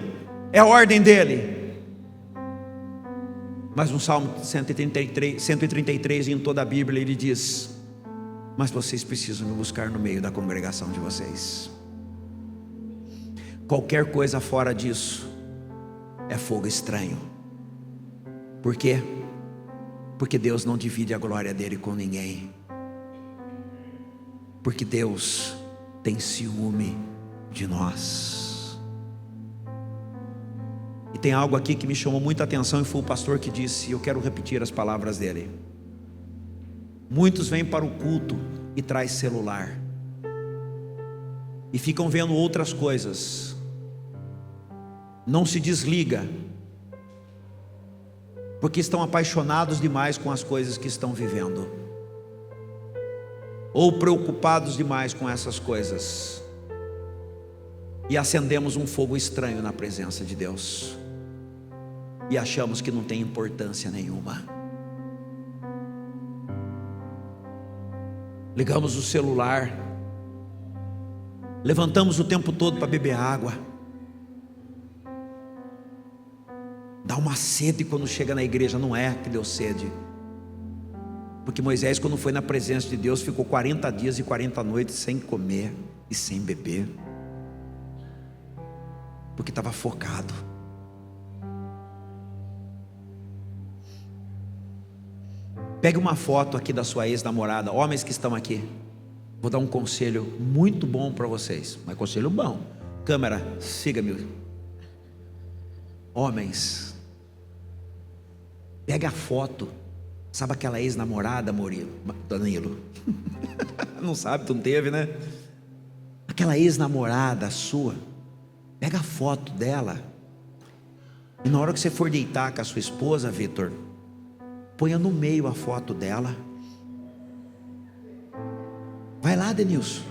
é a ordem dele. Mas no Salmo 133 e em toda a Bíblia ele diz: mas vocês precisam me buscar no meio da congregação de vocês. Qualquer coisa fora disso é fogo estranho. Por quê? Porque Deus não divide a glória dele com ninguém. Porque Deus tem ciúme de nós. E tem algo aqui que me chamou muita atenção, e foi o pastor que disse, e eu quero repetir as palavras dele. Muitos vêm para o culto e traz celular, e ficam vendo outras coisas, não se desliga, porque estão apaixonados demais com as coisas que estão vivendo, ou preocupados demais com essas coisas, e acendemos um fogo estranho na presença de Deus, e achamos que não tem importância nenhuma. Ligamos o celular, levantamos o tempo todo para beber água, dá uma sede quando chega na igreja. Não é que deu sede, porque Moisés, quando foi na presença de Deus, ficou 40 dias e 40 noites sem comer e sem beber, porque estava focado. Pegue uma foto aqui da sua ex-namorada. Homens que estão aqui, vou dar um conselho muito bom para vocês, mas conselho bom. Câmera, siga-me. Homens, pega a foto. Sabe aquela ex-namorada, Danilo? Não sabe, tu não teve, né? Aquela ex-namorada sua, pega a foto dela, e na hora que você for deitar com a sua esposa, Vitor, ponha no meio a foto dela. Vai lá, Denilson.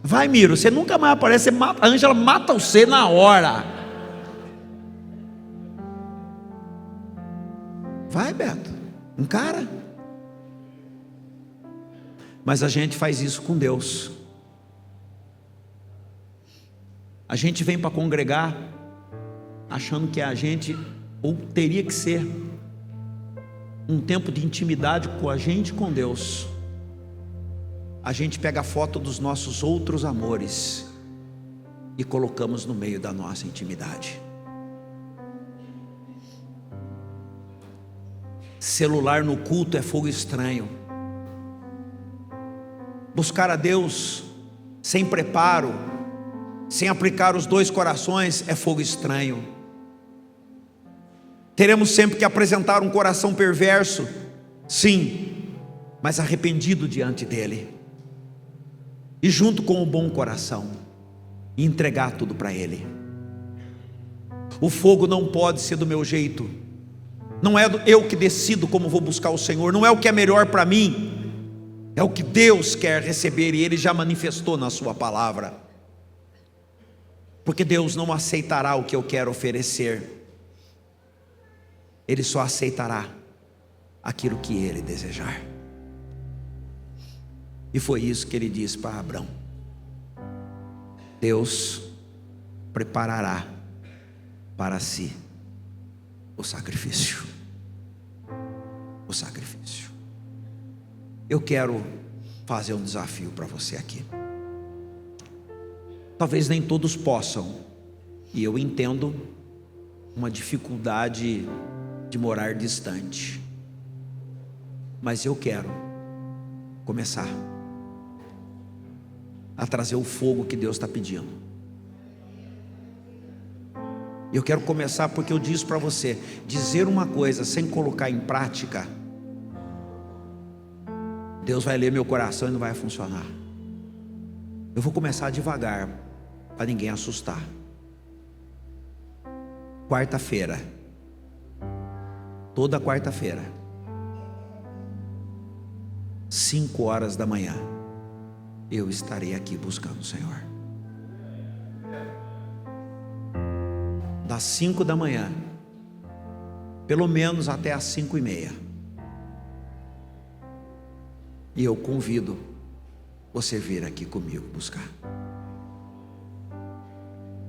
Vai, Miro, você nunca mais aparece. A Ângela mata você na hora. Vai, Beto, encara. Mas a gente faz isso com Deus. A gente vem para congregar achando que a gente, ou teria que ser, um tempo de intimidade com a gente, com Deus. A gente pega a foto dos nossos outros amores e colocamos no meio da nossa intimidade. Celular no culto é fogo estranho. Buscar a Deus sem preparo, sem aplicar os dois corações, é fogo estranho. Teremos sempre que apresentar um coração perverso sim, mas arrependido diante dele, e junto com o bom coração, e entregar tudo para ele. O fogo não pode ser do meu jeito, não é eu que decido como vou buscar o Senhor, não é o que é melhor para mim, é o que Deus quer receber, e Ele já manifestou na sua palavra. Porque Deus não aceitará o que eu quero oferecer, Ele só aceitará aquilo que Ele desejar. E foi isso que Ele disse para Abrão: Deus preparará para si o sacrifício. O sacrifício. Eu quero fazer um desafio para você aqui. Talvez nem todos possam, e eu entendo uma dificuldade de morar distante, mas eu quero começar a trazer o fogo que Deus está pedindo. Eu quero começar porque eu disse para você, dizer uma coisa sem colocar em prática, Deus vai ler meu coração e não vai funcionar. Eu vou começar devagar, para ninguém assustar. Quarta-feira, toda quarta-feira, 5h da manhã, eu estarei aqui buscando o Senhor. Das 5 da manhã, pelo menos até as 5h30. E eu convido você a vir aqui comigo buscar.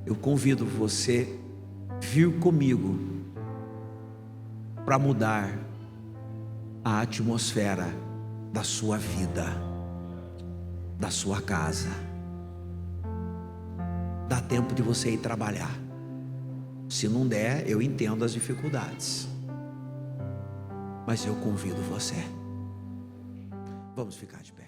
Eu convido você a vir comigo para mudar a atmosfera da sua vida, da sua casa. Dá tempo de você ir trabalhar. Se não der, eu entendo as dificuldades, mas eu convido você. Vamos ficar de pé.